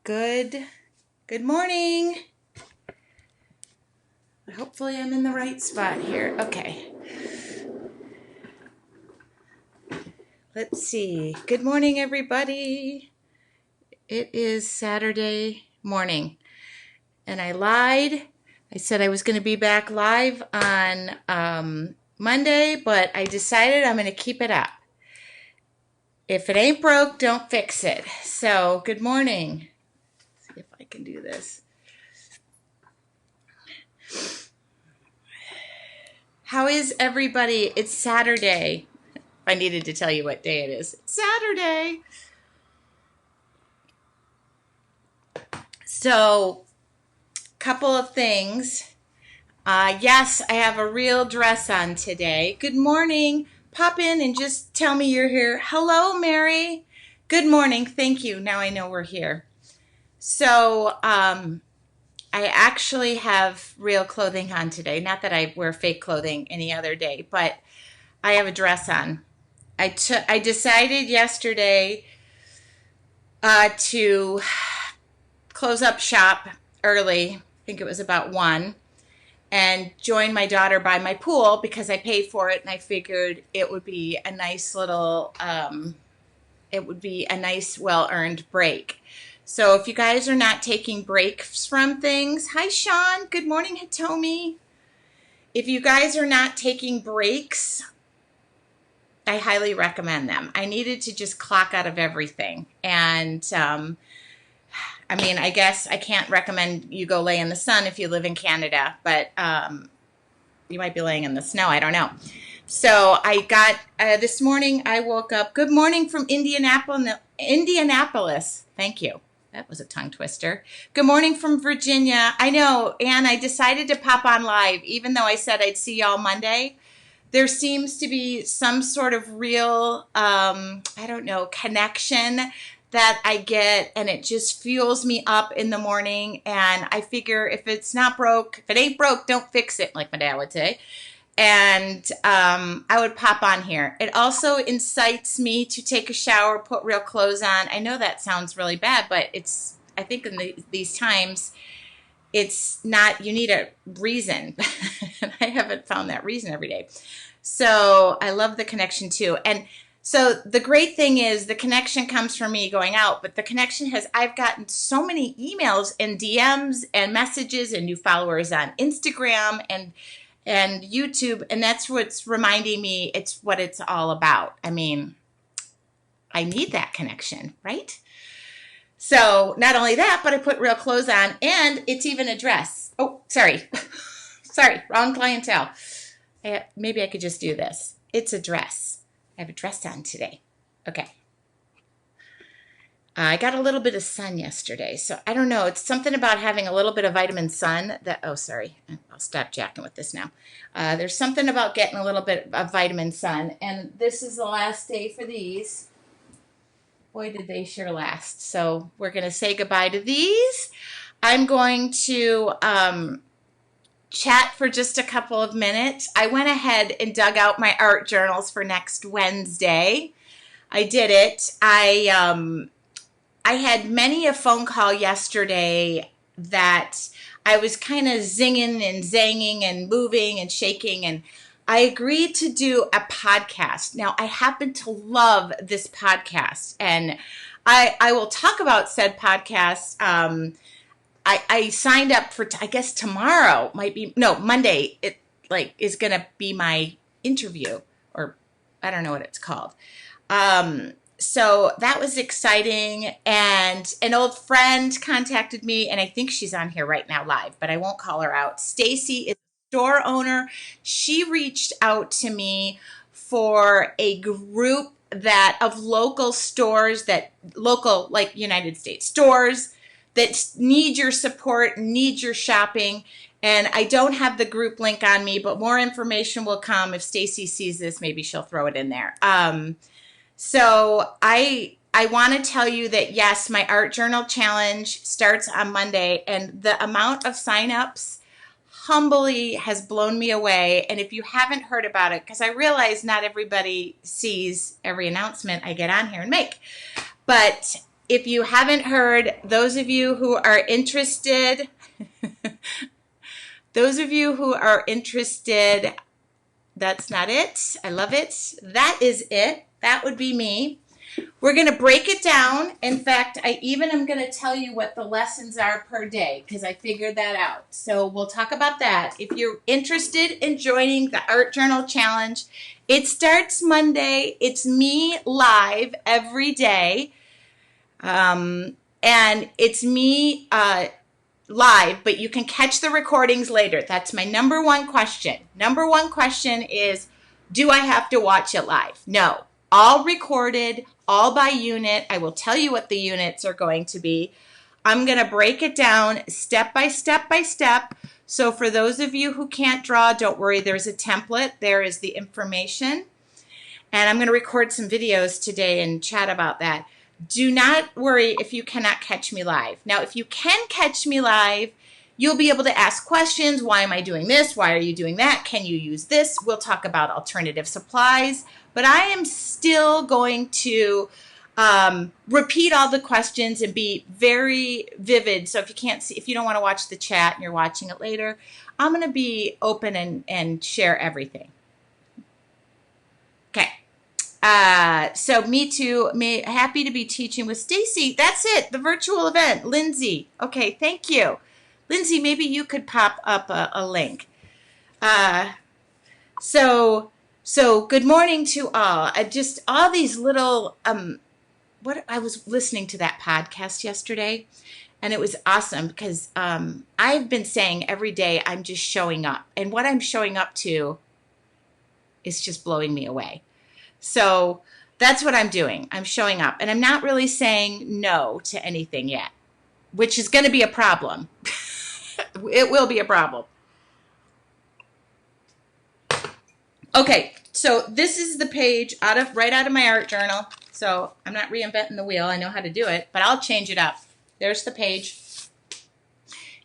Good morning. Hopefully I'm in the right spot here. Okay. Let's see. Good morning, everybody. It is Saturday morning, and I lied. I said I was going to be back live on Monday, but I decided I'm going to keep it up. If it ain't broke, don't fix it. So, good morning. Let's see if I can do this. How is everybody? It's Saturday. I needed to tell you what day it is. It's Saturday. So, couple of things. Yes, I have a real dress on today. Good morning. Pop in and just tell me you're here. Hello, Mary. Good morning. Thank you. Now I know we're here. So, I actually have real clothing on today. Not that I wear fake clothing any other day, but I have a dress on. I decided yesterday to close up shop early. I think it was about 1, and join my daughter by my pool because I paid for it, and I figured it would be a nice little, well-earned break. So if you guys are not taking breaks from things, hi Sean, good morning Hitomi. If you guys are not taking breaks, I highly recommend them. I needed to just clock out of everything. And I guess I can't recommend you go lay in the sun if you live in Canada, but you might be laying in the snow. I don't know. So I got, this morning I woke up, good morning from Indianapolis. Thank you. That was a tongue twister. Good morning from Virginia. I know, Ann, I decided to pop on live, even though I said I'd see y'all Monday. There seems to be some sort of real, connection that I get, and it just fuels me up in the morning. And I figure if it's not broke, if it ain't broke, don't fix it, like my dad would say. And I would pop on here. It also incites me to take a shower, put real clothes on. I know that sounds really bad, but I think in these times, it's not, you need a reason. And I haven't found that reason every day. So I love the connection too. And so the great thing is the connection comes from me going out, but the connection I've gotten so many emails and DMs and messages and new followers on Instagram and YouTube. And that's what's reminding me it's what it's all about. I mean, I need that connection, right? So not only that, but I put real clothes on, and it's even a dress. Oh, sorry. Sorry, wrong clientele. Maybe I could just do this. It's a dress. I have a dress on today. Okay. I got a little bit of sun yesterday, so I don't know. It's something about having a little bit of vitamin sun that, oh, sorry. I'll stop jacking with this now. There's something about getting a little bit of vitamin sun, and this is the last day for these. Boy, did they sure last. So we're going to say goodbye to these. I'm going to chat for just a couple of minutes. I went ahead and dug out my art journals for next Wednesday. I did it. I had many a phone call yesterday that I was kind of zinging and zanging and moving and shaking, and I agreed to do a podcast. Now, I happen to love this podcast, and I will talk about said podcast. I signed up for, I guess tomorrow Monday, it is going to be my interview, or I don't know what it's called. So that was exciting, and an old friend contacted me, and I think she's on here right now live, but I won't call her out. Stacy is a store owner. She reached out to me for a group of local stores like United States stores that need your support, need your shopping. And I don't have the group link on me, but more information will come. If Stacy sees this, maybe she'll throw it in there. So I want to tell you that, yes, my art journal challenge starts on Monday, and the amount of signups humbly has blown me away. And if you haven't heard about it, because I realize not everybody sees every announcement I get on here and make, but if you haven't heard, those of you who are interested, that's not it. I love it. That is it. That would be me. We're going to break it down. In fact, I even am going to tell you what the lessons are per day because I figured that out. So we'll talk about that. If you're interested in joining the Art Journal Challenge, it starts Monday. It's me live every day. And it's me live, but you can catch the recordings later. That's my number one question. Number one question is, do I have to watch it live? No. All recorded, all by unit. I will tell you what the units are going to be. I'm going to break it down step by step by step. So for those of you who can't draw, don't worry, there's a template. There is the information. And I'm going to record some videos today and chat about that. Do not worry if you cannot catch me live. Now, if you can catch me live, you'll be able to ask questions. Why am I doing this? Why are you doing that? Can you use this? We'll talk about alternative supplies. But I am still going to repeat all the questions and be very vivid. So if you can't see, if you don't want to watch the chat and you're watching it later, I'm going to be open and share everything. Okay. So me too, happy to be teaching with Stacy. That's it, the virtual event. Lindsay. Okay, thank you. Lindsay, maybe you could pop up a link. So good morning to all. Just all these little, I was listening to that podcast yesterday, and it was awesome because I've been saying every day I'm just showing up. And what I'm showing up to is just blowing me away. So that's what I'm doing. I'm showing up. And I'm not really saying no to anything yet, which is going to be a problem. It will be a problem. Okay, so this is the page right out of my art journal. So I'm not reinventing the wheel. I know how to do it, but I'll change it up. There's the page.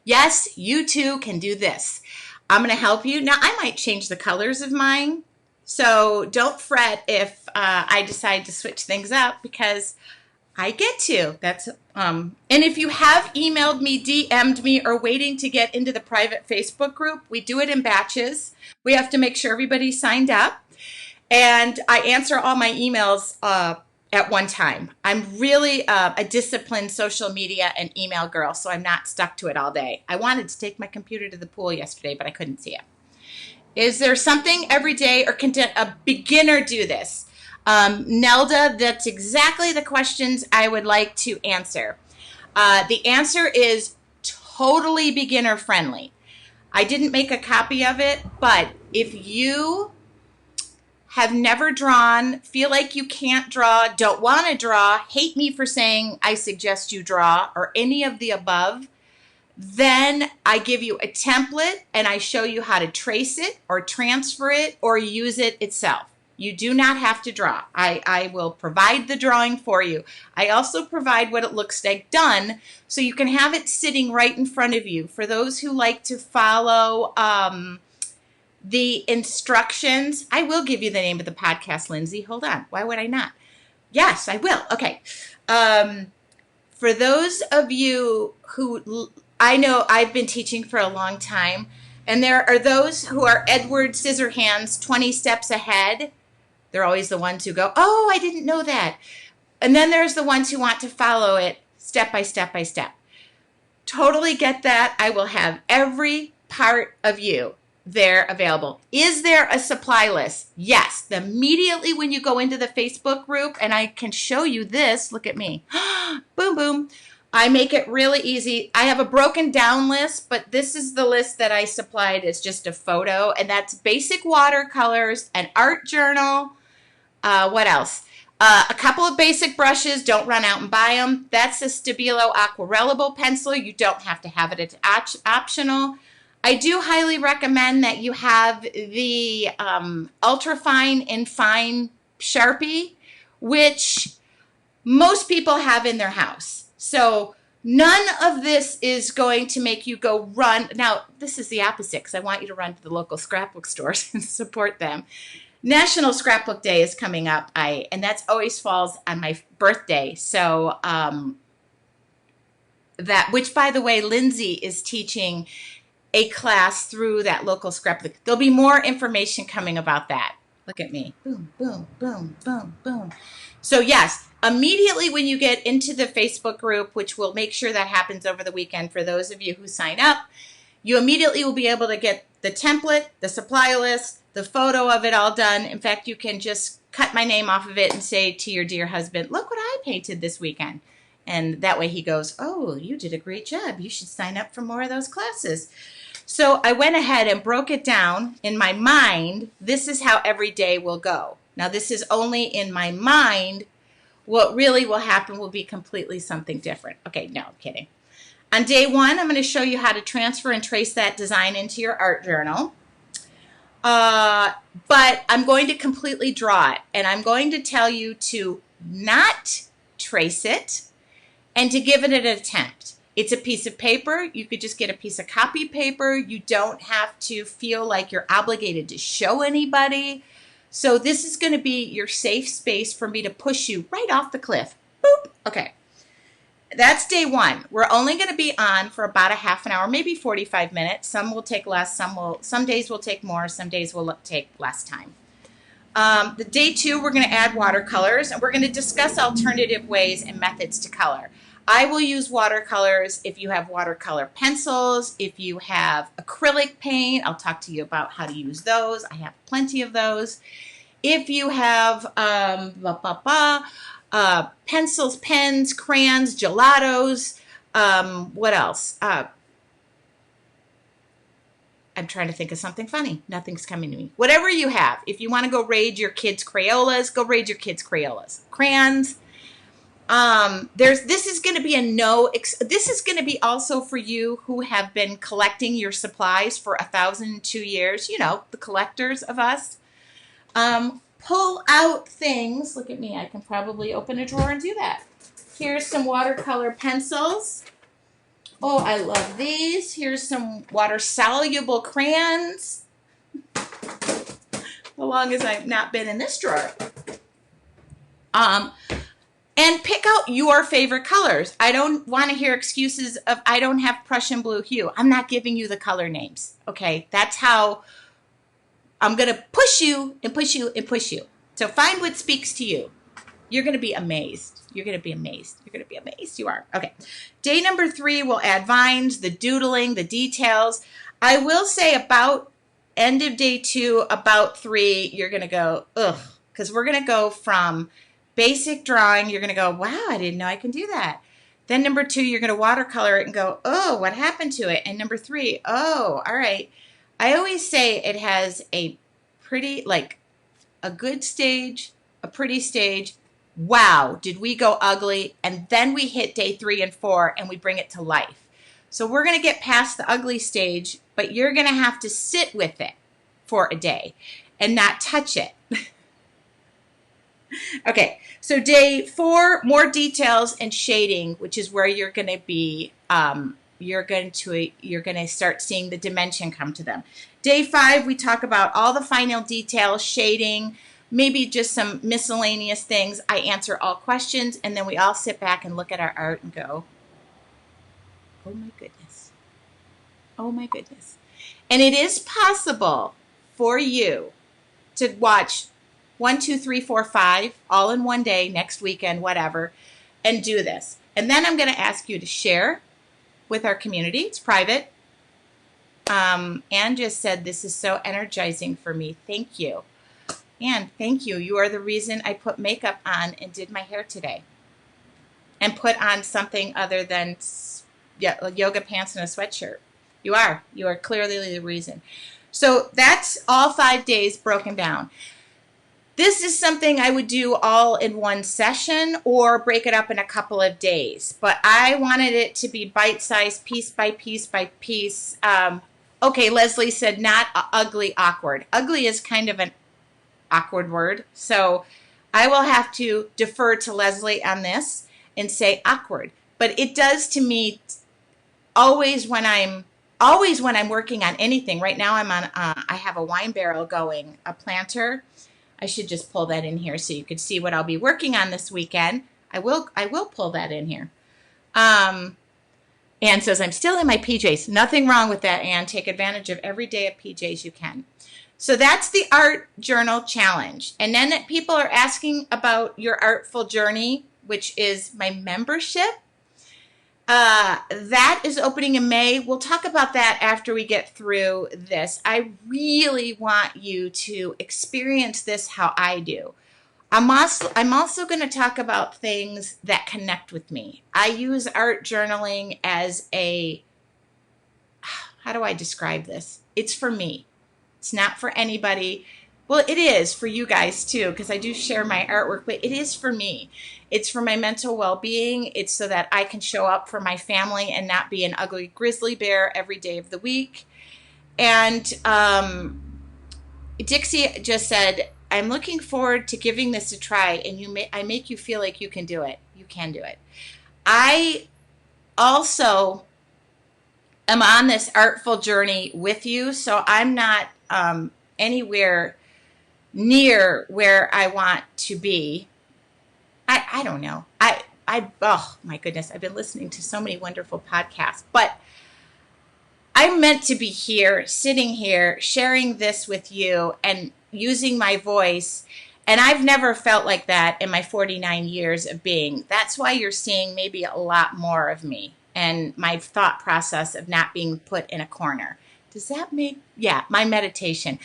Yes, you too can do this. I'm going to help you. Now, I might change the colors of mine. So don't fret if I decide to switch things up because I get to. And if you have emailed me, DM'd me, or waiting to get into the private Facebook group, we do it in batches. We have to make sure everybody's signed up. And I answer all my emails at one time. I'm really a disciplined social media and email girl, so I'm not stuck to it all day. I wanted to take my computer to the pool yesterday, but I couldn't see it. Is there something every day, or can a beginner do this? Nelda, that's exactly the questions I would like to answer. The answer is totally beginner friendly. I didn't make a copy of it, but if you have never drawn, feel like you can't draw, don't want to draw, hate me for saying I suggest you draw, or any of the above, then I give you a template and I show you how to trace it or transfer it or use it itself. You do not have to draw. I will provide the drawing for you. I also provide what it looks like done so you can have it sitting right in front of you. For those who like to follow the instructions, I will give you the name of the podcast, Lindsay. Hold on. Why would I not? Yes, I will. Okay. For those of you who, I know I've been teaching for a long time, and there are those who are Edward Scissorhands 20 steps ahead. They're always the ones who go, oh, I didn't know that. And then there's the ones who want to follow it step by step by step. Totally get that. I will have every part of you there available. Is there a supply list? Yes. Immediately when you go into the Facebook group, and I can show you this, look at me. Boom, boom. I make it really easy. I have a broken down list, but this is the list that I supplied as just a photo, and that's basic watercolors, an art journal. What else? A couple of basic brushes. Don't run out and buy them. That's a Stabilo Aquarellable pencil. You don't have to have it. It's optional. I do highly recommend that you have the ultra fine and fine Sharpie, which most people have in their house. So none of this is going to make you go run. Now, this is the opposite because I want you to run to the local scrapbook stores and support them. National Scrapbook Day is coming up. And that's always falls on my birthday. So that, which by the way, Lindsay is teaching a class through that local scrapbook. There'll be more information coming about that. Look at me. Boom, boom, boom, boom, boom. So yes, immediately when you get into the Facebook group, which we'll make sure that happens over the weekend for those of you who sign up, you immediately will be able to get the template, the supply list, the photo of it all done. In fact, you can just cut my name off of it and say to your dear husband, look what I painted this weekend. And that way he goes, oh, you did a great job. You should sign up for more of those classes. So I went ahead and broke it down in my mind. This is how every day will go. Now, this is only in my mind. What really will happen will be completely something different. Okay, no, I'm kidding. On day one, I'm going to show you how to transfer and trace that design into your art journal. But I'm going to completely draw it. And I'm going to tell you to not trace it and to give it an attempt. It's a piece of paper. You could just get a piece of copy paper. You don't have to feel like you're obligated to show anybody. So this is going to be your safe space for me to push you right off the cliff. Boop. Okay. That's day one. We're only going to be on for about a half an hour, maybe 45 minutes. Some will take less. Some days will take more. Some days will take less time. The day two, we're going to add watercolors, and we're going to discuss alternative ways and methods to color. I will use watercolors if you have watercolor pencils, if you have acrylic paint. I'll talk to you about how to use those. I have plenty of those. If you have pencils, pens, crayons, gelatos, what else? I'm trying to think of something funny. Nothing's coming to me. Whatever you have. If you want to go raid your kids' Crayolas, go raid your kids' Crayolas. Crayons. This is going to be this is going to be also for you who have been collecting your supplies for 1,002 years. You know, the collectors of us. Pull out things. Look at me. I can probably open a drawer and do that. Here's some watercolor pencils. Oh, I love these. Here's some water-soluble crayons. As long as I've not been in this drawer. And pick out your favorite colors. I don't want to hear excuses of I don't have Prussian blue hue. I'm not giving you the color names. Okay, that's how I'm going to push you and push you and push you. So find what speaks to you. You're going to be amazed. You're going to be amazed. You're going to be amazed. You are. Okay. Day number 3, we'll add vines, the doodling, the details. I will say about end of day 2, about 3, you're going to go, ugh, because we're going to go from basic drawing. You're going to go, wow, I didn't know I can do that. Then number 2, you're going to watercolor it and go, oh, what happened to it? And number 3, oh, all right. I always say it has a pretty, like a good stage, a pretty stage. Wow, did we go ugly? And then we hit day 3 and 4 and we bring it to life. So we're going to get past the ugly stage, but you're going to have to sit with it for a day and not touch it. Okay, so day 4, more details and shading, which is where you're going to be, you're going to start seeing the dimension come to them. Day 5, we talk about all the final details, shading, maybe just some miscellaneous things. I answer all questions, and then we all sit back and look at our art and go, oh my goodness. Oh my goodness. And it is possible for you to watch 1, 2, 3, 4, 5 all in one day, next weekend, whatever, and do this. And then I'm going to ask you to share with our community. It's private. Anne just said, this is so energizing for me. Thank you. Anne, thank you. You are the reason I put makeup on and did my hair today. And put on something other than yoga pants and a sweatshirt. You are. You are clearly the reason. So that's all 5 days broken down. This is something I would do all in one session or break it up in a couple of days. But I wanted it to be bite-sized, piece by piece by piece. Okay, Leslie said not ugly, awkward. Ugly is kind of an awkward word. So I will have to defer to Leslie on this and say awkward. But it does to me always when I'm working on anything. Right now I'm on, I have a wine barrel going, a planter. I should just pull that in here so you could see what I'll be working on this weekend. I will pull that in here. Anne says, I'm still in my PJs. Nothing wrong with that, Anne. Take advantage of every day of PJs you can. So that's the art journal challenge. And then people are asking about your artful journey, which is my membership. That is opening in May. We'll talk about that after we get through this. I really want you to experience this how I do. I'm also going to talk about things that connect with me. I use art journaling as how do I describe this? It's for me. It's not for anybody. Well, it is for you guys too, because I do share my artwork, but it is for me. It's for my mental well-being. It's so that I can show up for my family and not be an ugly grizzly bear every day of the week. And Dixie just said, I'm looking forward to giving this a try, and I make you feel like you can do it. You can do it. I also am on this artful journey with you, so I'm not anywhere near where I want to be. I don't know. Oh my goodness, I've been listening to so many wonderful podcasts, but I'm meant to be here, sitting here, sharing this with you and using my voice. And I've never felt like that in my 49 years of being. That's why you're seeing maybe a lot more of me and my thought process of not being put in a corner. Does that make, yeah, my meditation.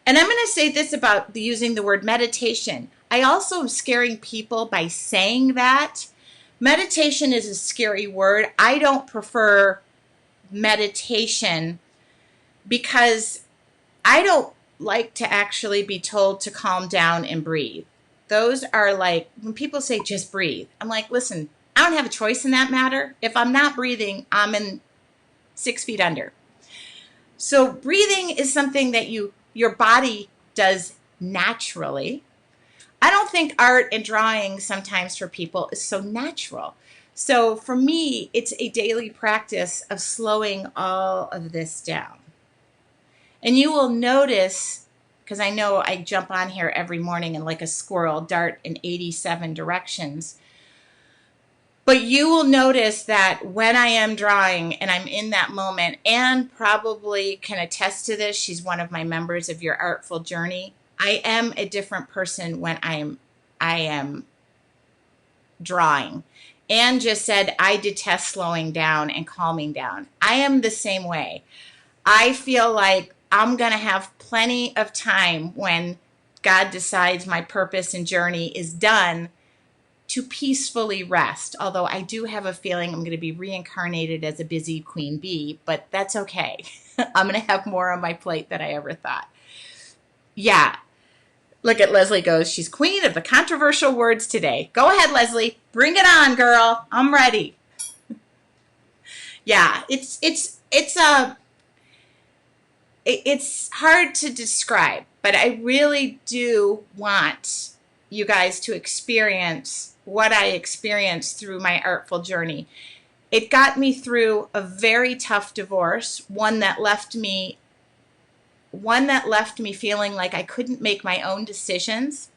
And I'm going to say this about using the word meditation. I also am scaring people by saying that. Meditation is a scary word. I don't prefer meditation because I don't like to actually be told to calm down and breathe. Those are like, when people say just breathe, I'm like, listen, I don't have a choice in that matter. If I'm not breathing, I'm in 6 feet under. So breathing is something that your body does naturally. I don't think art and drawing sometimes for people is so natural. So for me, it's a daily practice of slowing all of this down. And you will notice, because I know I jump on here every morning and like a squirrel dart in 87 directions, but you will notice that when I am drawing and I'm in that moment, Anne probably can attest to this. She's one of my members of your Artful Journey. I am a different person when I am drawing. Anne just said, I detest slowing down and calming down. I am the same way. I feel like I'm going to have plenty of time when God decides my purpose and journey is done to peacefully rest. Although I do have a feeling I'm going to be reincarnated as a busy queen bee, but that's okay. I'm going to have more on my plate than I ever thought. Yeah. Look at Leslie goes, she's queen of the controversial words today. Go ahead, Leslie. Bring it on, girl. I'm ready. Yeah, it's hard to describe, but I really do want you guys to experience what I experienced through my artful journey. It got me through a very tough divorce, one that left me feeling like I couldn't make my own decisions.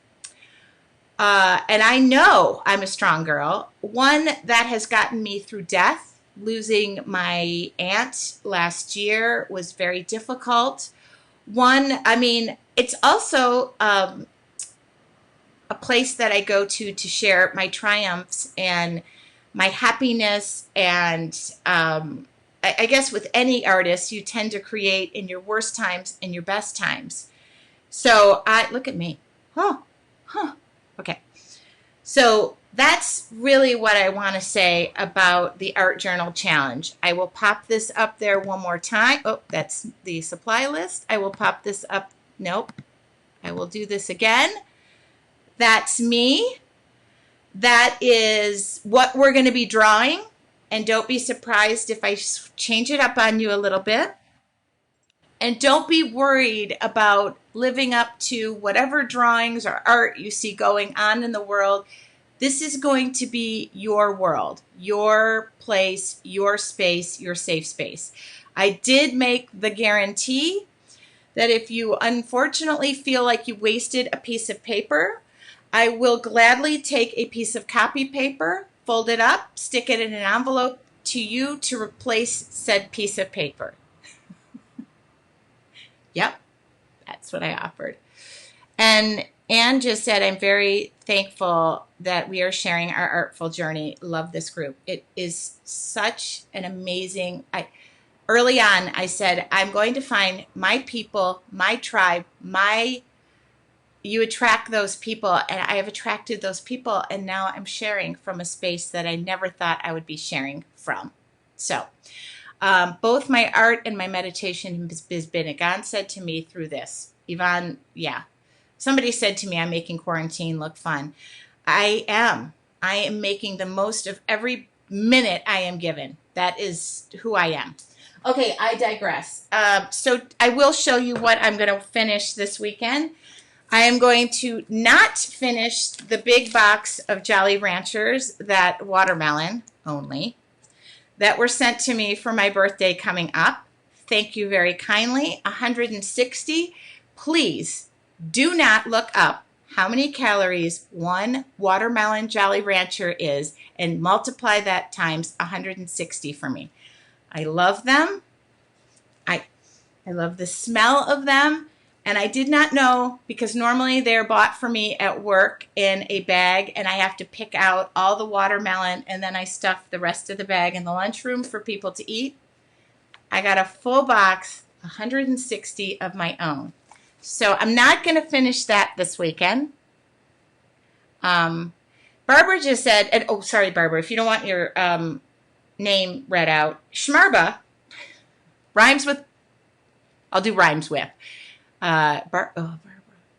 And I know I'm a strong girl. One that has gotten me through death. Losing my aunt last year was very difficult. It's also a place that I go to share my triumphs and my happiness. And I guess with any artist, you tend to create in your worst times and your best times. So look at me. Okay. So that's really what I want to say about the Art Journal Challenge. I will pop this up there one more time. Oh, that's the supply list. I will pop this up. Nope. I will do this again. That's me. That is what we're going to be drawing. And don't be surprised if I change it up on you a little bit. And don't be worried about living up to whatever drawings or art you see going on in the world. This is going to be your world, your place, your space, your safe space. I did make the guarantee that if you unfortunately feel like you wasted a piece of paper, I will gladly take a piece of copy paper, fold it up, stick it in an envelope to you to replace said piece of paper. Yep, that's what I offered. And Anne just said, I'm very thankful that we are sharing our artful journey. Love this group. It is such an amazing, early on, I said, I'm going to find my people, my tribe, you attract those people, and I have attracted those people, and now I'm sharing from a space that I never thought I would be sharing from. So both my art and my meditation has been, God said to me through this, Yvonne, yeah, somebody said to me, I'm making quarantine look fun. I am making the most of every minute I am given. That is who I am. Okay, I digress. So I will show you what I'm going to finish this weekend. I am going to not finish the big box of Jolly Ranchers, that watermelon only, that were sent to me for my birthday coming up. Thank you very kindly. 160. Please do not look up how many calories one watermelon Jolly Rancher is and multiply that times 160 for me. I love them. I love the smell of them. And I did not know, because normally they're bought for me at work in a bag, and I have to pick out all the watermelon, and then I stuff the rest of the bag in the lunchroom for people to eat. I got a full box, 160 of my own. So I'm not going to finish that this weekend. Barbara just said, and oh, sorry, Barbara, if you don't want your name read out, Shmarba rhymes with, I'll do rhymes with.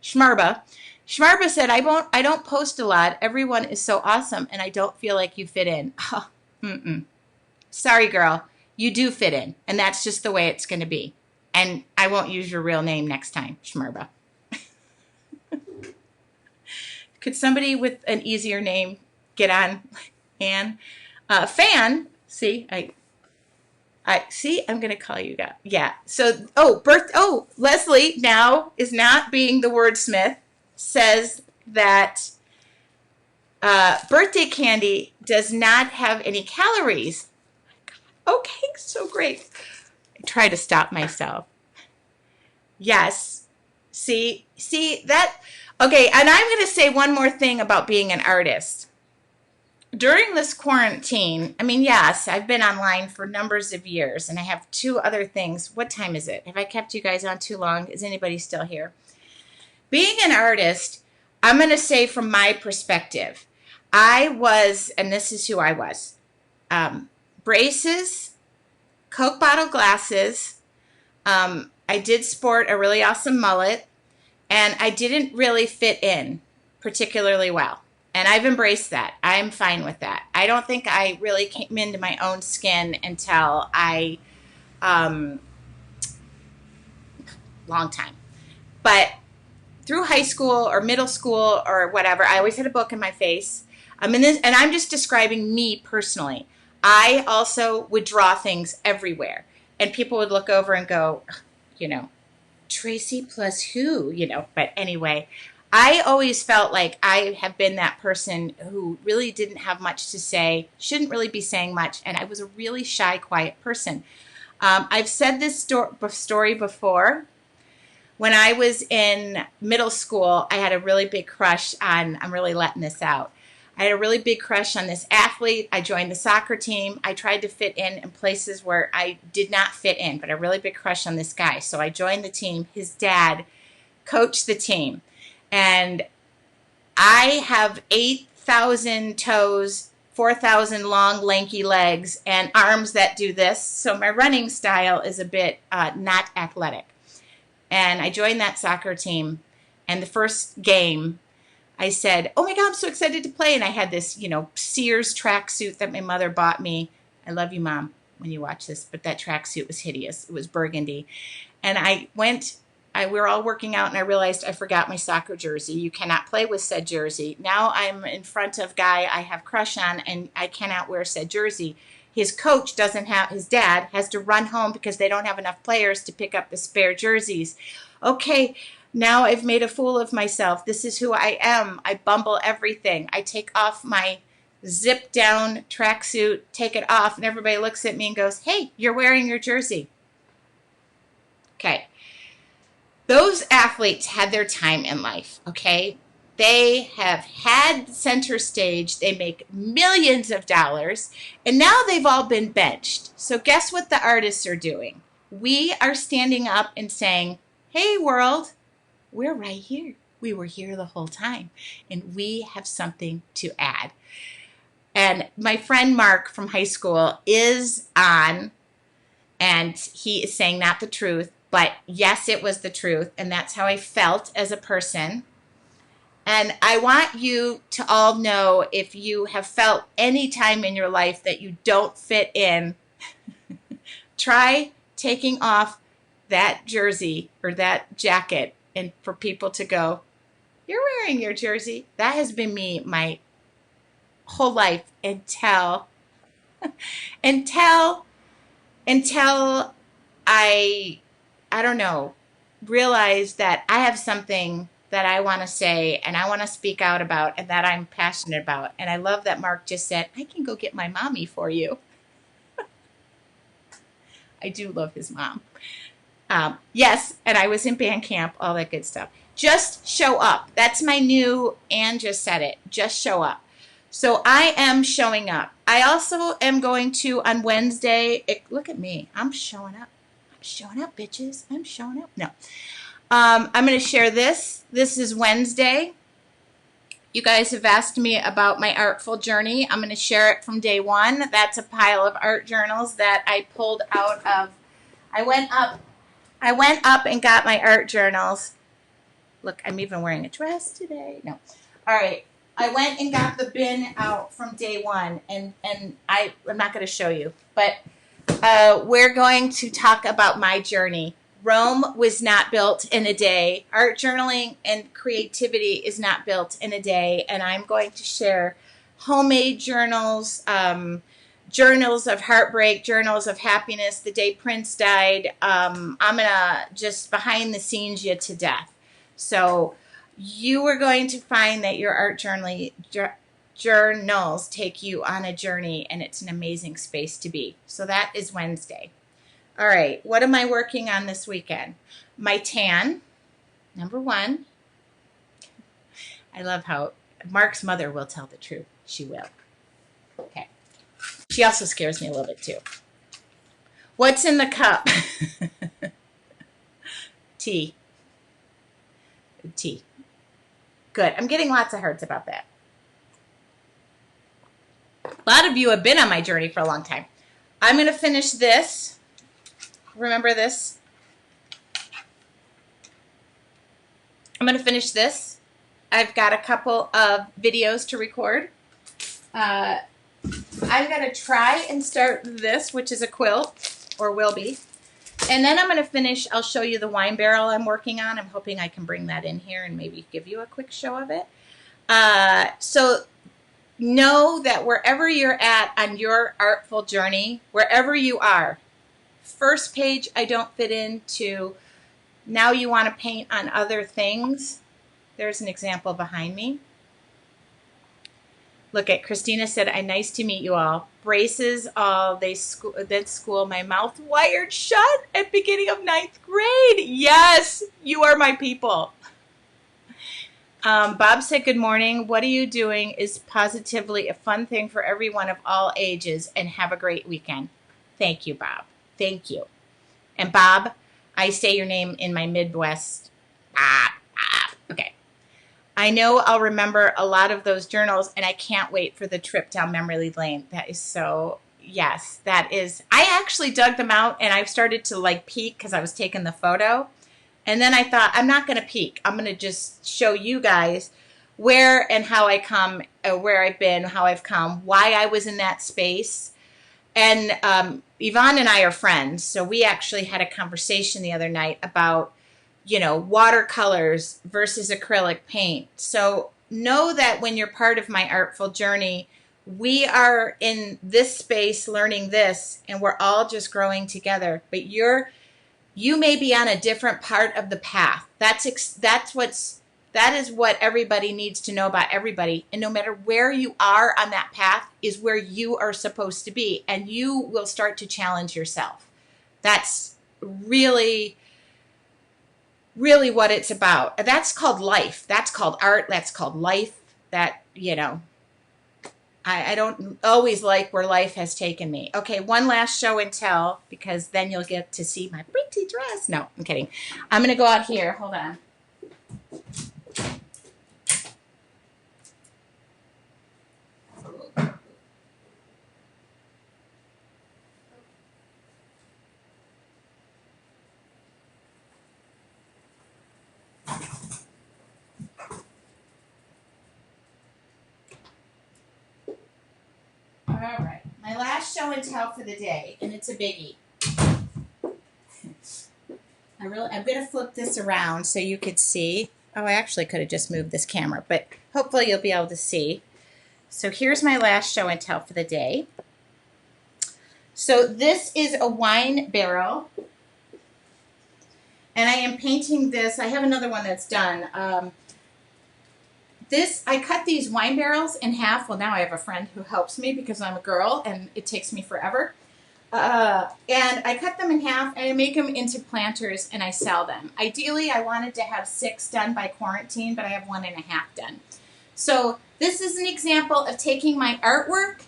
Shmarba. Shmarba said, I don't post a lot. Everyone is so awesome, and I don't feel like you fit in. Oh, sorry, girl. You do fit in, and that's just the way it's going to be. And I won't use your real name next time, Shmarba. Could somebody with an easier name get on, Anne? Fan, see, I'm going to call you that. Yeah. So, Leslie now is not being the wordsmith, says that birthday candy does not have any calories. Okay, so great. I try to stop myself. Yes. See that? Okay, and I'm going to say one more thing about being an artist. During this quarantine, I mean, yes, I've been online for numbers of years, and I have 2 other things. What time is it? Have I kept you guys on too long? Is anybody still here? Being an artist, I'm going to say from my perspective, I was, and this is who I was, braces, Coke bottle glasses. I did sport a really awesome mullet, and I didn't really fit in particularly well. And I've embraced that. I'm fine with that. I don't think I really came into my own skin until long time. But through high school or middle school or whatever, I always had a book in my face. And I'm just describing me personally. I also would draw things everywhere. And people would look over and go, Tracy plus who, But anyway, I always felt like I have been that person who really didn't have much to say, shouldn't really be saying much, and I was a really shy, quiet person. I've said this story before. When I was in middle school, I had a really big crush on, I'm really letting this out, I had a really big crush on this athlete. I joined the soccer team. I tried to fit in places where I did not fit in, but a really big crush on this guy. So I joined the team. His dad coached the team. And I have 8,000 toes, 4,000 long, lanky legs, and arms that do this. So my running style is a bit not athletic. And I joined that soccer team. And the first game, I said, oh my God, I'm so excited to play. And I had this, Sears tracksuit that my mother bought me. I love you, Mom, when you watch this. But that tracksuit was hideous. It was burgundy. And I went we were all working out and I realized I forgot my soccer jersey. You cannot play with said jersey. Now I'm in front of guy I have crush on and I cannot wear said jersey. His coach doesn't have, his dad has to run home because they don't have enough players to pick up the spare jerseys. Okay, now I've made a fool of myself. This is who I am. I bumble everything. I take off my zip down tracksuit, take it off, and everybody looks at me and goes, hey, you're wearing your jersey. Okay. Those athletes had their time in life, okay? They have had center stage. They make millions of dollars, and now they've all been benched. So guess what the artists are doing? We are standing up and saying, hey, world, we're right here. We were here the whole time, and we have something to add. And my friend Mark from high school is on, and he is saying not the truth, but yes, it was the truth, and that's how I felt as a person. And I want you to all know, if you have felt any time in your life that you don't fit in, try taking off that jersey or that jacket and for people to go, you're wearing your jersey. That has been me my whole life until I don't know, realize that I have something that I want to say and I want to speak out about and that I'm passionate about. And I love that Mark just said, I can go get my mommy for you. I do love his mom. Yes, and I was in band camp, all that good stuff. Just show up. That's my new, Ann just said it, just show up. So I am showing up. I also am going to, on Wednesday, look at me, I'm showing up. I'm showing up, bitches. I'm showing up. No. I'm going to share this. This is Wednesday. You guys have asked me about my artful journey. I'm going to share it from day one. That's a pile of art journals that I pulled out of. I went up and got my art journals. Look, I'm even wearing a dress today. No. All right. I went and got the bin out from day one, and I'm not going to show you, but we're going to talk about my journey. Rome was not built in a day. Art journaling and creativity is not built in a day. And I'm going to share homemade journals, journals of heartbreak, journals of happiness. The day Prince died, I'm going to just behind the scenes you to death. So you are going to find that your art journals take you on a journey, and it's an amazing space to be. So that is Wednesday. All right, what am I working on this weekend? My tan, number one. I love how Mark's mother will tell the truth. She will. Okay. She also scares me a little bit too. What's in the cup? Tea. Tea. Good. I'm getting lots of hearts about that. A lot of you have been on my journey for a long time. I'm going to finish this. Remember this? I'm going to finish this. I've got a couple of videos to record. I'm going to try and start this, which is a quilt, or will be. And then I'm going to finish, I'll show you the wine barrel I'm working on. I'm hoping I can bring that in here and maybe give you a quick show of it. So know that wherever you're at on your artful journey, wherever you are, first page I don't fit into, now you want to paint on other things. There's an example behind me. Look at Christina said, nice to meet you all. Braces all they school, my mouth wired shut at beginning of 9th grade. Yes, you are my people. Bob said, good morning. What are you doing is positively a fun thing for everyone of all ages, and have a great weekend. Thank you, Bob. Thank you. And Bob, I say your name in my Midwest. Okay. I know I'll remember a lot of those journals, and I can't wait for the trip down memory lane. That is so, yes, that is. I actually dug them out, and I've started to like peek because I was taking the photo. And then I thought, I'm not going to peek. I'm going to just show you guys where and how I come, where I've been, how I've come, why I was in that space. And Yvonne and I are friends, so we actually had a conversation the other night about you know, watercolors versus acrylic paint. So know that when you're part of my artful journey, we are in this space learning this, and we're all just growing together. But you may be on a different part of the path. That is what everybody needs to know about everybody. And no matter where you are on that path is where you are supposed to be, and you will start to challenge yourself. That's really, really what it's about. That's called life. That's called art. That's called life. That, you know, I don't always like where life has taken me. Okay, one last show and tell, because then you'll get to see my pretty dress. No, I'm kidding. I'm going to go out here. Hold on. All right, my last show and tell for the day, and it's a biggie. I'm going to flip this around so you could see. Oh, I actually could have just moved this camera, but hopefully you'll be able to see. So here's my last show and tell for the day. So this is a wine barrel, and I am painting this. I have another one that's done. I cut these wine barrels in half. Well, now I have a friend who helps me because I'm a girl and it takes me forever. And I cut them in half and I make them into planters and I sell them. Ideally, I wanted to have 6 done by quarantine, but I have 1.5 done. So this is an example of taking my artwork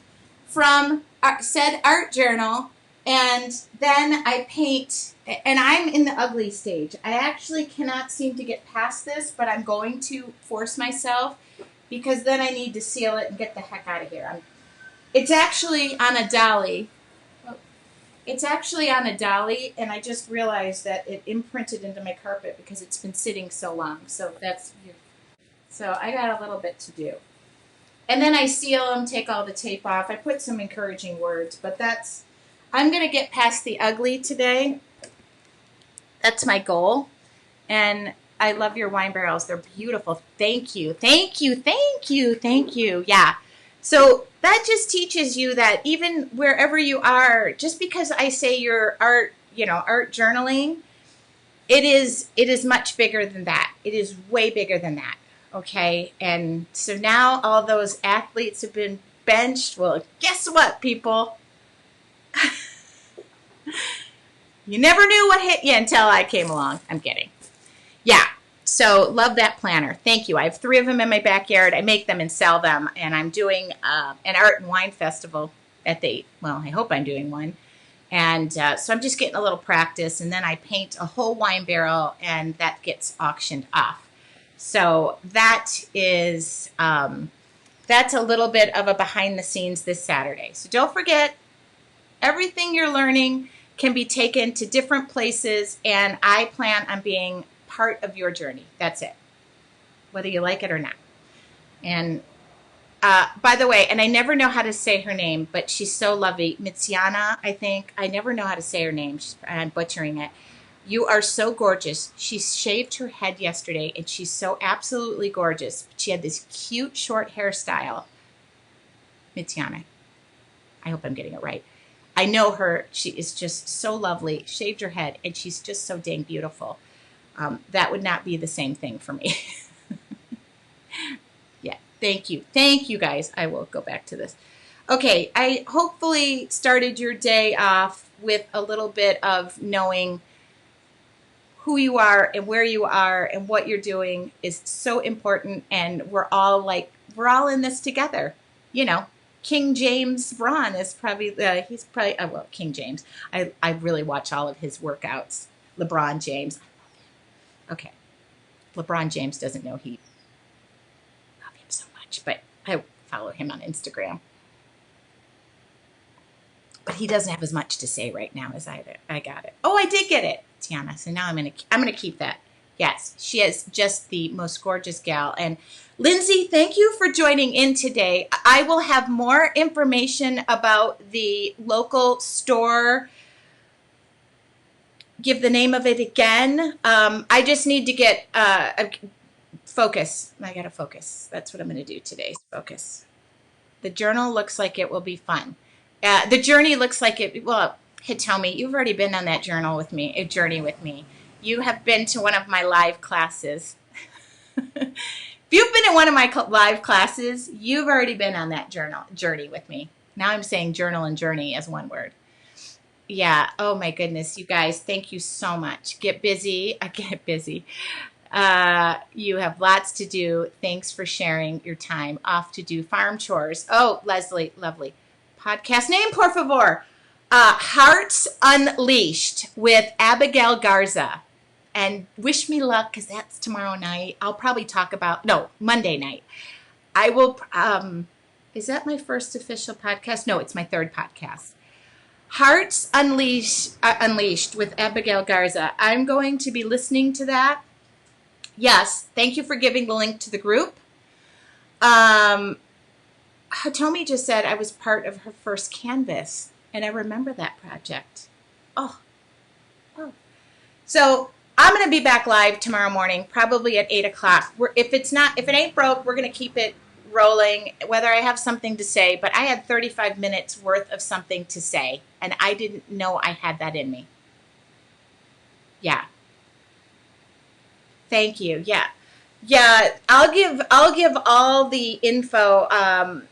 from said art journal, and then I paint, and I'm in the ugly stage. I actually cannot seem to get past this, but I'm going to force myself because then I need to seal it and get the heck out of here. It's actually on a dolly. It's actually on a dolly, and I just realized that it imprinted into my carpet because it's been sitting so long. So I got a little bit to do. And then I seal them, take all the tape off. I put some encouraging words, but I'm going to get past the ugly today. That's my goal. And I love your wine barrels. They're beautiful. Thank you. Thank you. Thank you. Thank you. Yeah. So that just teaches you that even wherever you are, just because I say your art, art journaling, it is much bigger than that. It is way bigger than that. Okay. And so now all those athletes have been benched. Well, guess what, people? You never knew what hit you until I came along. I'm kidding. Yeah. So love that planner. Thank you. I have 3 of them in my backyard. I make them and sell them. And I'm doing an art and wine festival I hope I'm doing one. And so I'm just getting a little practice. And then I paint a whole wine barrel and that gets auctioned off. So that is, that's a little bit of a behind the scenes this Saturday. So don't forget, everything you're learning can be taken to different places, and I plan on being part of your journey. That's it, whether you like it or not. And by the way, and I never know how to say her name, but she's so lovely. Mitsiana, I think. I never know how to say her name. I'm butchering it. You are so gorgeous. She shaved her head yesterday, and she's so absolutely gorgeous. She had this cute short hairstyle. Mitsiana. I hope I'm getting it right. I know her. She is just so lovely. Shaved her head, and she's just so dang beautiful. That would not be the same thing for me. Yeah, thank you. Thank you, guys. I will go back to this. Okay, I hopefully started your day off with a little bit of knowing who you are and where you are and what you're doing is so important, and we're all in this together, King James Braun is probably, King James. I really watch all of his workouts. LeBron James. Okay. LeBron James doesn't know he love him so much, but I follow him on Instagram. But he doesn't have as much to say right now as I got it. Oh, I did get it, Tiana. So now I'm gonna keep that. Yes, she is just the most gorgeous gal. And Lindsay, thank you for joining in today. I will have more information about the local store give the name of it again. I just need to get focus. I got to focus. That's what I'm going to do today. Focus. The journal looks like it will be fun. The journey looks like it. Well, Hitomi, you've already been on that journey with me. You have been to one of my live classes. If you've been in one of my live classes, you've already been on that journey with me. Now I'm saying journal and journey as one word. Yeah. Oh my goodness, you guys, thank you so much. Get busy. I get busy. You have lots to do. Thanks for sharing your time. Off to do farm chores. Oh, Leslie, lovely. Podcast name, por favor. Hearts Unleashed with Abigail Garza. And wish me luck, because that's tomorrow night. I'll probably talk about, no, Monday night. I will, is that my first official podcast? No, it's my third podcast. Hearts Unleashed with Abigail Garza. I'm going to be listening to that. Yes, thank you for giving the link to the group. Hitomi just said I was part of her first Canvas, and I remember that project. Oh. So I'm going to be back live tomorrow morning, probably at 8 o'clock. If it ain't broke, we're going to keep it rolling, whether I have something to say. But I had 35 minutes worth of something to say, and I didn't know I had that in me. Yeah. Thank you. Yeah. I'll give all the info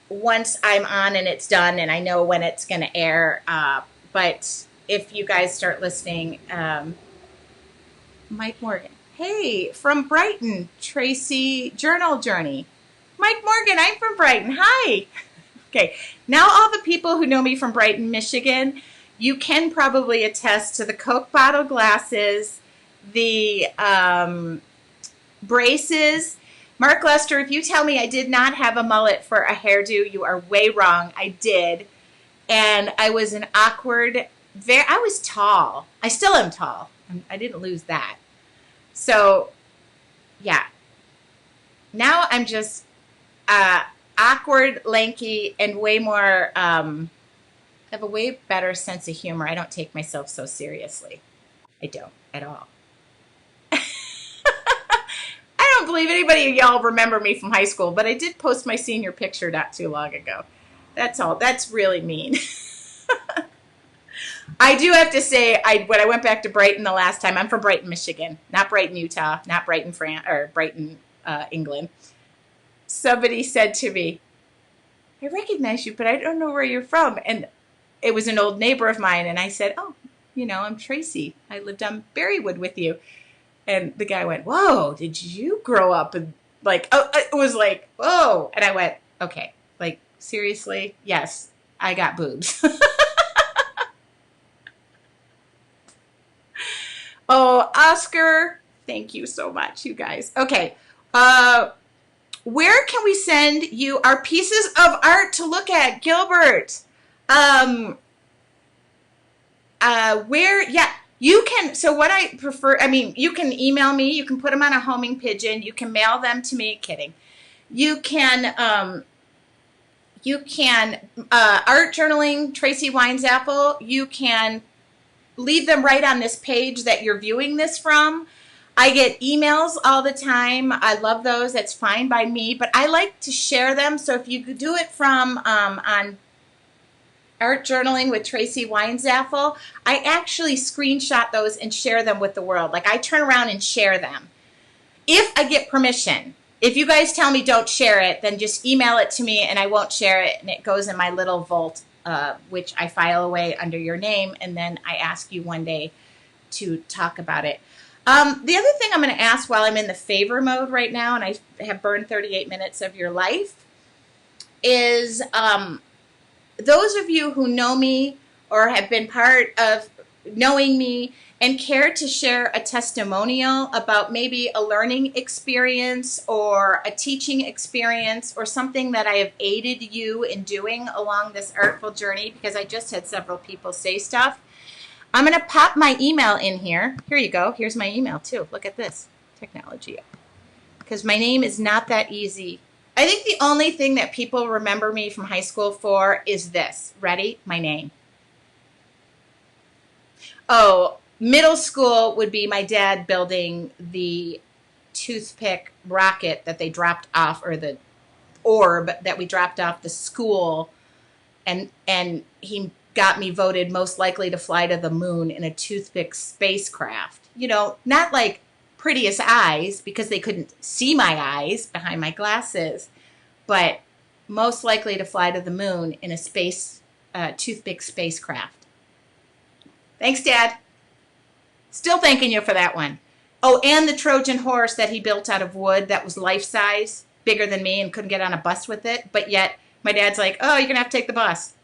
once I'm on and it's done, and I know when it's going to air. But if you guys start listening, Mike Morgan. Hey, from Brighton, Tracy Journal Journey. Mike Morgan, I'm from Brighton. Hi. Okay. Now all the people who know me from Brighton, Michigan, you can probably attest to the Coke bottle glasses, the braces. Mark Lester, if you tell me I did not have a mullet for a hairdo, you are way wrong. I did. And I was an awkward, I was tall. I still am tall. I didn't lose that. So, yeah. Now I'm just awkward, lanky, and way more, I have a way better sense of humor. I don't take myself so seriously. I don't at all. I don't believe anybody of y'all remember me from high school, but I did post my senior picture not too long ago. That's all. That's really mean. I do have to say, when I went back to Brighton the last time, I'm from Brighton, Michigan, not Brighton, Utah, not Brighton, France, or Brighton, England. Somebody said to me, I recognize you, but I don't know where you're from. And it was an old neighbor of mine. And I said, oh, I'm Tracy. I lived on Berrywood with you. And the guy went, whoa, did you grow up? And it was like, whoa. And I went, okay, seriously? Yes, I got boobs. Oh, Oscar, thank you so much, you guys. Okay, where can we send you our pieces of art to look at, Gilbert? You can, so what I prefer, you can email me, you can put them on a homing pigeon, you can mail them to me, kidding. You can art journaling, Tracy Winesapple, you can leave them right on this page that you're viewing this from. I get emails all the time. I love those. That's fine by me, but I like to share them. So if you could do it from on Art Journaling with Tracy Winesapple, I actually screenshot those and share them with the world. I turn around and share them. If I get permission. If you guys tell me don't share it, then just email it to me and I won't share it, and it goes in my little vault, which I file away under your name, and then I ask you one day to talk about it. The other thing I'm going to ask while I'm in the favor mode right now, and I have burned 38 minutes of your life, is those of you who know me or have been part of knowing me and care to share a testimonial about maybe a learning experience or a teaching experience or something that I have aided you in doing along this artful journey, because I just had several people say stuff. I'm going to pop my email in here. Here you go. Here's my email too. Look at this technology. Because my name is not that easy. I think the only thing that people remember me from high school for is this. Ready? My name. Oh, Middle school would be my dad building the toothpick rocket that they dropped off, or the orb that we dropped off the school, and he got me voted most likely to fly to the moon in a toothpick spacecraft. You know, not like prettiest eyes, because they couldn't see my eyes behind my glasses, but most likely to fly to the moon in a toothpick spacecraft. Thanks, Dad. Still thanking you for that one. Oh, and the Trojan horse that he built out of wood that was life size, bigger than me, and couldn't get on a bus with it. But yet my dad's like, oh, you're going to have to take the bus.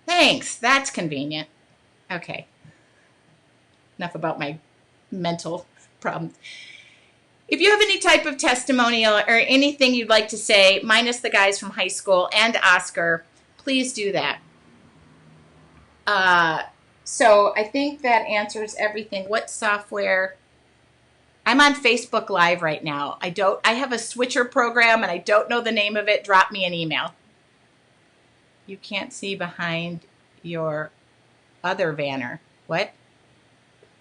Thanks. That's convenient. Okay. Enough about my mental problems. If you have any type of testimonial or anything you'd like to say, minus the guys from high school and Oscar, please do that. So I think that answers everything. What software? I'm on Facebook Live right now. I have a switcher program and I don't know the name of it. Drop me an email. You can't see behind your other Vanner. What?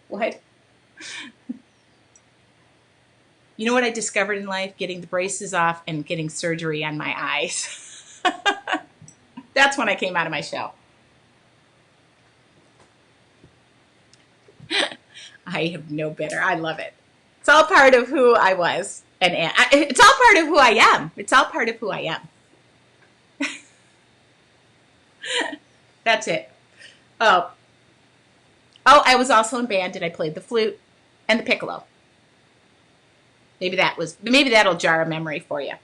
What? You know what I discovered in life? Getting the braces off and getting surgery on my eyes. That's when I came out of my shell. I have no bitter. I love it. It's all part of who I was. And it's all part of who I am. It's all part of who I am. That's it. Oh, I was also in band and I played the flute and the piccolo. Maybe that'll jar a memory for you.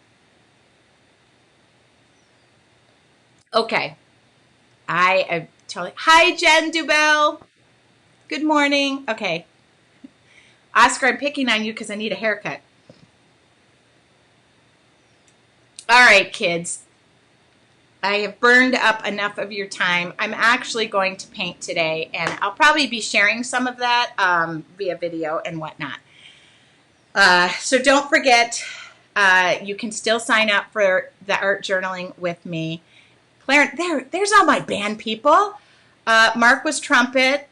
Okay. Hi, Jen Dubell. Good morning. Okay. Oscar, I'm picking on you because I need a haircut. All right, kids. I have burned up enough of your time. I'm actually going to paint today, and I'll probably be sharing some of that via video and whatnot. So don't forget, you can still sign up for the art journaling with me. Clarence, there's all my band people. Mark was trumpet.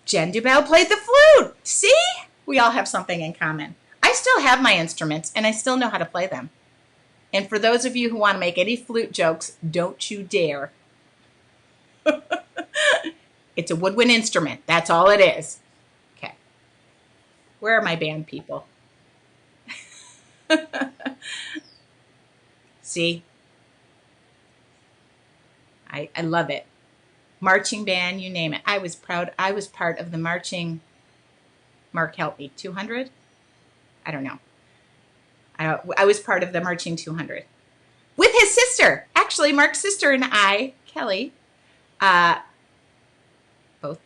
Jen Dubell played the flute. See? We all have something in common. I still have my instruments, and I still know how to play them. And for those of you who want to make any flute jokes, don't you dare. It's a woodwind instrument. That's all it is. Okay. Where are my band people? See? I love it. Marching band, you name it. I was proud. I was part of the marching. Mark, help me. 200? I don't know. I was part of the marching 200 with his sister. Actually, Mark's sister and I, Kelly, both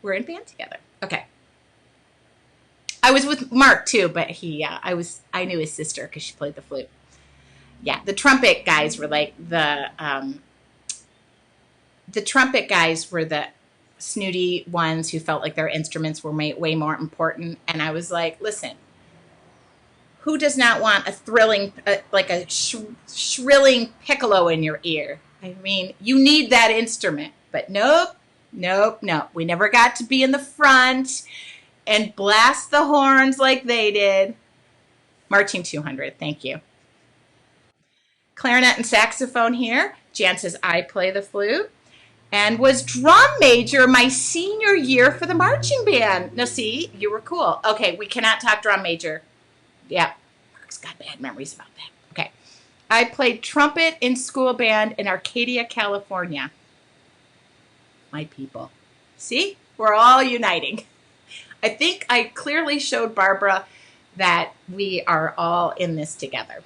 were in band together. Okay. I was with Mark too, but I knew his sister because she played the flute. Yeah, the trumpet guys were like the trumpet guys were the snooty ones who felt like their instruments were way more important. And I was like, listen, who does not want a thrilling, like a shrilling piccolo in your ear? I mean, you need that instrument. But nope. We never got to be in the front and blast the horns like they did. Marching 200, thank you. Clarinet and saxophone here. Jan says, I play the flute. And was drum major my senior year for the marching band. Now, see, you were cool. Okay, we cannot talk drum major. Yeah, Mark's got bad memories about that. Okay. I played trumpet in school band in Arcadia, California. My people. See? We're all uniting. I think I clearly showed Barbara that we are all in this together.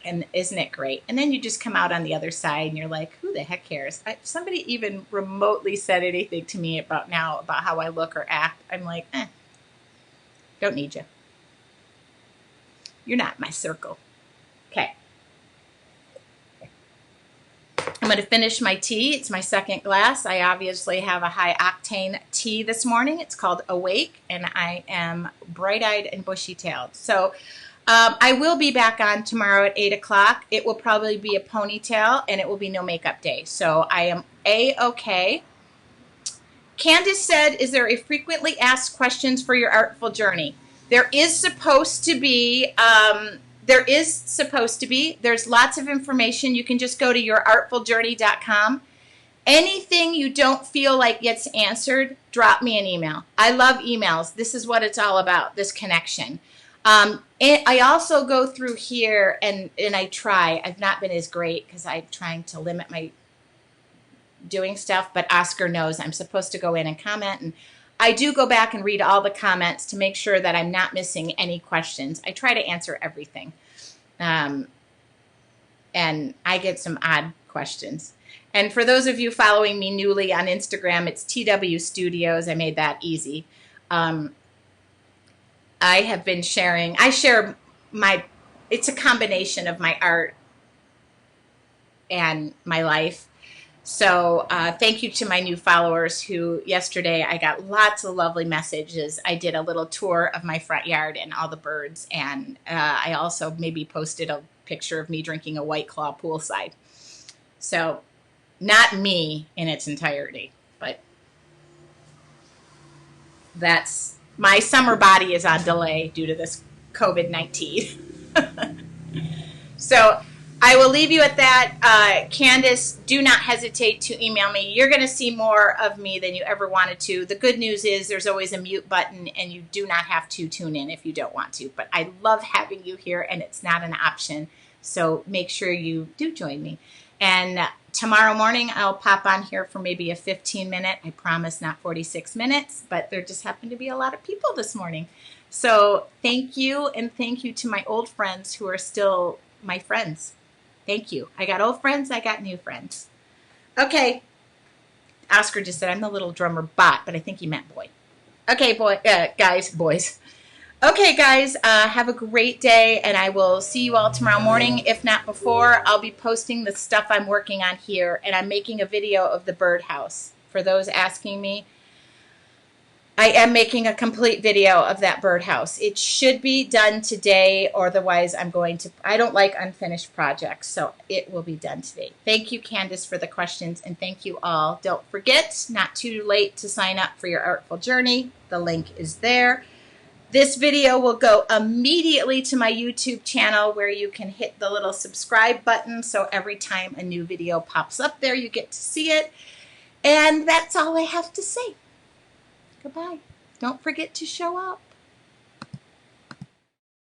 And isn't it great? And then you just come out on the other side and you're like, who the heck cares? Somebody even remotely said anything to me about how I look or act. I'm like, don't need you. You're not my circle. Okay. I'm going to finish my tea. It's my second glass. I obviously have a high octane tea this morning. It's called Awake, and I am bright-eyed and bushy-tailed. So I will be back on tomorrow at 8 o'clock. It will probably be a ponytail, and it will be no makeup day. So I am A-okay. Candace said, is there a frequently asked questions for your artful journey? There is supposed to be. There's lots of information. You can just go to yourartfuljourney.com. Anything you don't feel like gets answered, drop me an email. I love emails. This is what it's all about, this connection. And I also go through here and I try. I've not been as great because I'm trying to limit my doing stuff, but Oscar knows I'm supposed to go in and comment, and I do go back and read all the comments to make sure that I'm not missing any questions. I try to answer everything. And I get some odd questions. And for those of you following me newly on Instagram, it's TW Studios. I made that easy. I have been sharing, it's a combination of my art and my life. So thank you to my new followers who yesterday I got lots of lovely messages. I did a little tour of my front yard and all the birds. And I also maybe posted a picture of me drinking a White Claw poolside. So not me in its entirety, but that's, my summer body is on delay due to this COVID-19. So I will leave you at that. Candace, do not hesitate to email me. You're going to see more of me than you ever wanted to. The good news is there's always a mute button, and you do not have to tune in if you don't want to. But I love having you here, and it's not an option. So make sure you do join me. And tomorrow morning, I'll pop on here for maybe a 15-minute. I promise not 46 minutes, but there just happened to be a lot of people this morning. So thank you, and thank you to my old friends who are still my friends. Thank you. I got old friends. I got new friends. Okay. Oscar just said I'm the little drummer bot, but I think he meant boy. Okay, boys. Okay, guys, have a great day, and I will see you all tomorrow morning. If not before, I'll be posting the stuff I'm working on here, and I'm making a video of the birdhouse. For those asking me, I am making a complete video of that birdhouse. It should be done today, or otherwise I don't like unfinished projects, so it will be done today. Thank you, Candace, for the questions, and thank you all. Don't forget, not too late to sign up for your Artful Journey. The link is there. This video will go immediately to my YouTube channel where you can hit the little subscribe button, so every time a new video pops up there, you get to see it. And that's all I have to say. Goodbye. Don't forget to show up.